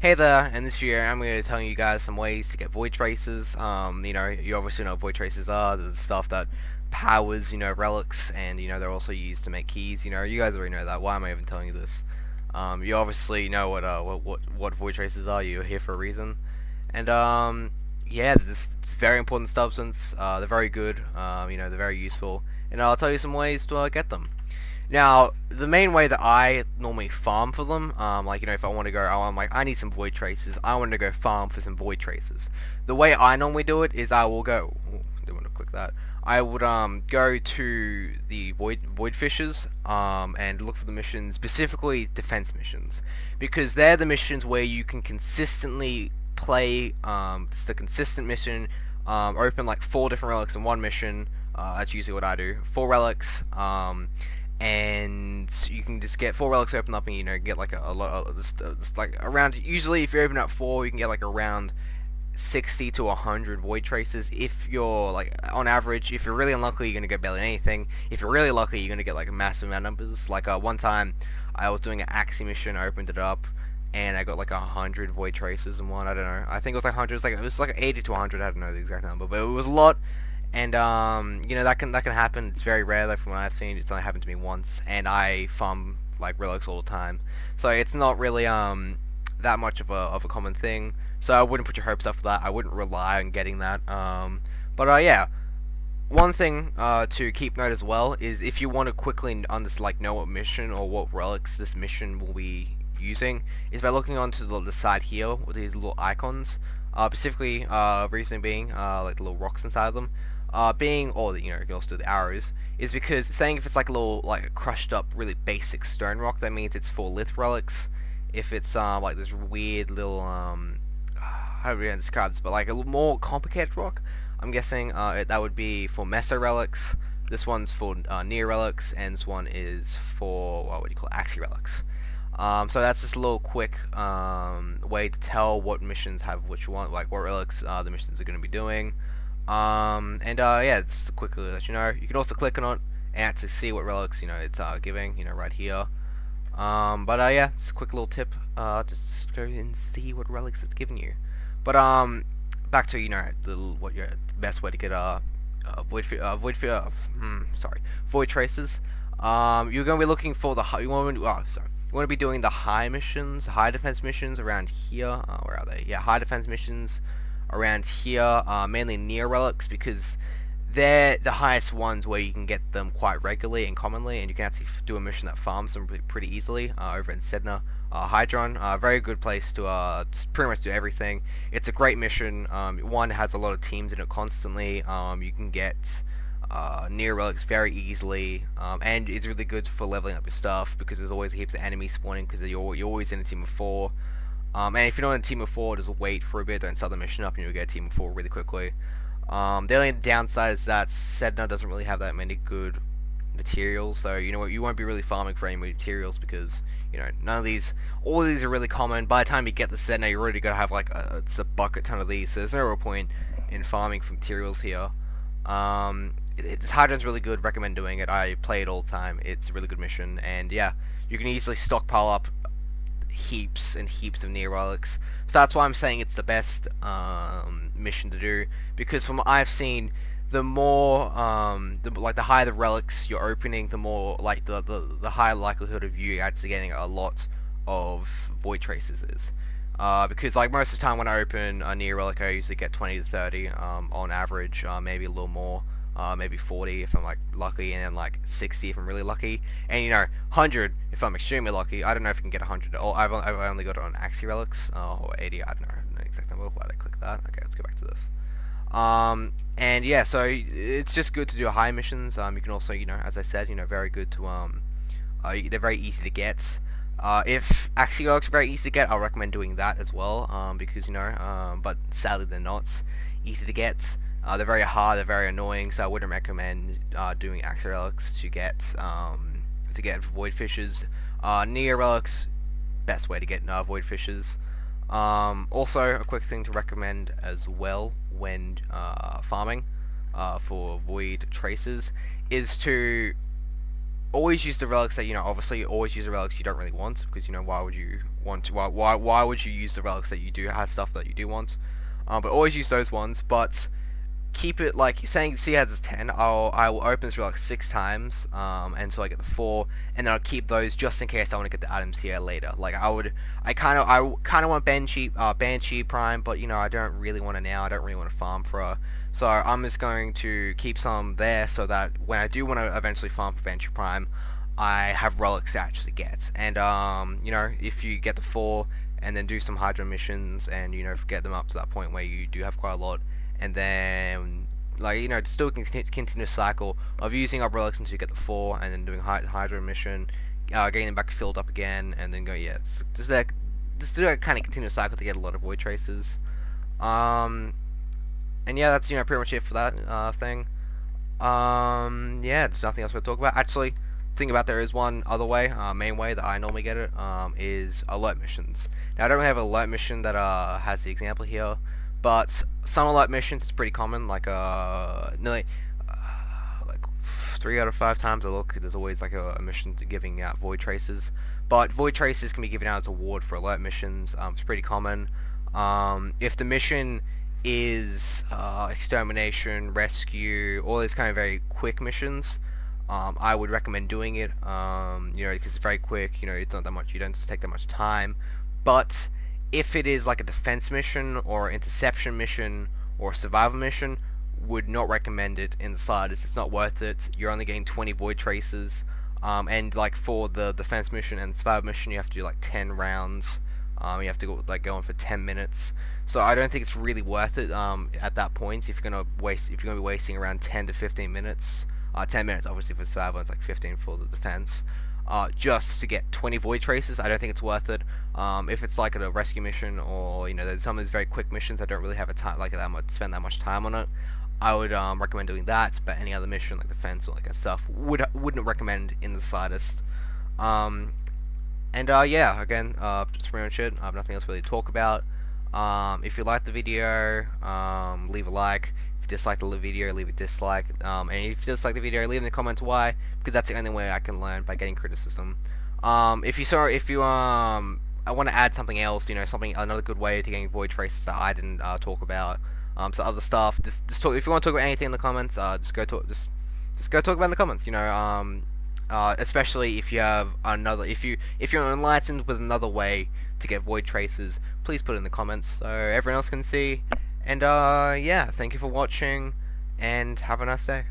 Hey there, in this video I'm going to tell you guys some ways to get void traces. You obviously know what void traces are. There's stuff that powers, relics, and they're also used to make keys. You guys already know that. Why am I even telling you this? You obviously know what void traces are. You're here for a reason. And yeah, it's very important substance. They're very good. They're very useful, and I'll tell you some ways to get them. Now, the main way that I normally farm for them, if I want to go, I'm like, I need some void traces. I want to go farm for some void traces. The way I normally do it is I will go. Ooh, don't want to click that. I would go to the void fishes and look for the missions, specifically defense missions, because they're the missions where you can consistently play just a consistent mission. Open like 4 different relics in one mission. That's usually what I do. 4 relics. And you can just get 4 relics open up and get like a lot of just like around, usually if you open up 4 you can get like around 60 to 100 void traces. If you're like on average, if you're really unlucky, you're gonna get barely anything. If you're really lucky, you're gonna get like a massive amount of numbers. Like one time I was doing an Axie mission, I opened it up and I got like 100 void traces in one. I don't know, I think it was like 100. It was like 80 to 100, I don't know the exact number, but it was a lot. And that can happen. It's very rare, though, from what I've seen. It's only happened to me once, and I farm like relics all the time, so it's not really that much of a common thing. So I wouldn't put your hopes up for that. I wouldn't rely on getting that. But yeah, one thing to keep note as well is if you want to quickly know what mission or what relics this mission will be using, is by looking onto the side here with these little icons. Specifically, reason being, like the little rocks inside of them. Or you can also do the arrows, is because saying if it's like a little, like a crushed up, really basic stone rock, that means it's for lith relics. If it's like this weird little how do we describe this, but like a little more complicated rock, I'm guessing that would be for meso relics. This one's for near relics, and this one is for what do you call it, axie relics. So that's just a little quick way to tell what missions have which one, like what relics the missions are going to be doing. Yeah, just quickly let you know. You can also click on it and actually see what relics it's giving, right here. Yeah, it's a quick little tip. Just go and see what relics it's giving you. But back to what your best way to get void traces. You're gonna be looking for the you want to be doing the high missions, high defense missions around here. Where are they? Yeah, high defense missions around here, mainly near relics, because they're the highest ones where you can get them quite regularly and commonly, and you can actually do a mission that farms them pretty easily over in Sedna. Hydron, very good place to pretty much do everything. It's a great mission. One has a lot of teams in it constantly. You can get near relics very easily, and it's really good for leveling up your stuff because there's always heaps of enemies spawning because you're always in a team of 4. And if you're not in a team of 4, just wait for a bit, don't start the mission up, and you'll get a team of 4 really quickly. The only downside is that Sedna doesn't really have that many good materials, so you won't be really farming for any materials because none of these, all of these are really common. By the time you get the Sedna, you're already gonna have like it's a bucket ton of these, so there's no real point in farming for materials here. Hydron's really good, recommend doing it. I play it all the time. It's a really good mission, and yeah, you can easily stockpile up heaps and heaps of near relics. So that's why I'm saying it's the best mission to do, because from what I've seen, the more the higher the relics you're opening, the more like the higher likelihood of you actually getting a lot of void traces is. Because like most of the time when I open a near relic, I usually get 20 to 30 on average, maybe a little more. Maybe 40 if I'm like lucky, and then like 60 if I'm really lucky, and 100 if I'm extremely lucky. I don't know if I can get 100. Oh, I've only got it on Axie relics, or 80. I don't know the exact number. Why did I click that? Okay, let's go back to this. And yeah, so it's just good to do high missions. You can also, as I said, very good to they're very easy to get. If Axie relics are very easy to get, I'll recommend doing that as well. Because but sadly they're not easy to get. They're very hard, they're very annoying, so I wouldn't recommend doing Axie relics to get void fishes. Near relics, best way to get void fishes. Also, a quick thing to recommend as well when farming for void traces is to always use the relics that obviously always use the relics you don't really want, because why would you want to? Why would you use the relics that you do have stuff that you do want? But always use those ones. But keep it like saying see as 10. I will open this relic 6 times until I get the 4, and then I'll keep those just in case I want to get the items here later. Like I kind of want Banshee Prime, but you know I don't really want it now. I don't really want to farm for her. So I'm just going to keep some there so that when I do want to eventually farm for Banshee Prime, I have relics to actually get. And you know, if you get the 4 and then do some Hydra missions and you know get them up to that point where you do have quite a lot, and then like you know just do a continuous cycle of using up relics until you get the 4, and then doing Hydra mission, getting them back filled up again, and then go just do that kind of continuous cycle to get a lot of void traces. And yeah, that's you know pretty much it for that thing. Yeah, there's nothing else to talk about. Actually, think about there is one other way, main way that I normally get it, is alert missions. Now I don't really have an alert mission that has the example here, but some alert missions is pretty common. Like nearly like 3 out of 5 times I look, there's always like a mission to giving out void traces. But void traces can be given out as a reward for alert missions. It's pretty common. If the mission is extermination, rescue, all these kind of very quick missions, I would recommend doing it, you know, because it's very quick, you know, it's not that much, you don't take that much time. But if it is like a defense mission or interception mission or survival mission, would not recommend it in the slightest. It's not worth it. You're only getting 20 void traces, and like for the defense mission and survival mission, you have to do like 10 rounds. You have to go on for 10 minutes. So I don't think it's really worth it at that point. If you're gonna be wasting around 10 to 15 minutes, 10 minutes obviously for survival, it's like 15 for the defense. Just to get 20 void traces, I don't think it's worth it. If it's like a rescue mission, or you know, there's some of these very quick missions, I don't really have a time like that much spend that much time on it. I would recommend doing that. But any other mission like defense or like that stuff, wouldn't recommend in the slightest. Yeah, again, just pretty much it. I have nothing else really to talk about. If you liked the video, leave a like. If you disliked the video, leave a dislike. And if you dislike the video, leave in the comments why, because that's the only way I can learn, by getting criticism. I want to add something else, you know, another good way to getting void traces that I didn't talk about. Some other stuff. Just talk. If you want to talk about anything in the comments, just go talk about it in the comments. You know, especially if you have if you're enlightened with another way to get void traces, please put it in the comments so everyone else can see. And yeah, thank you for watching, and have a nice day.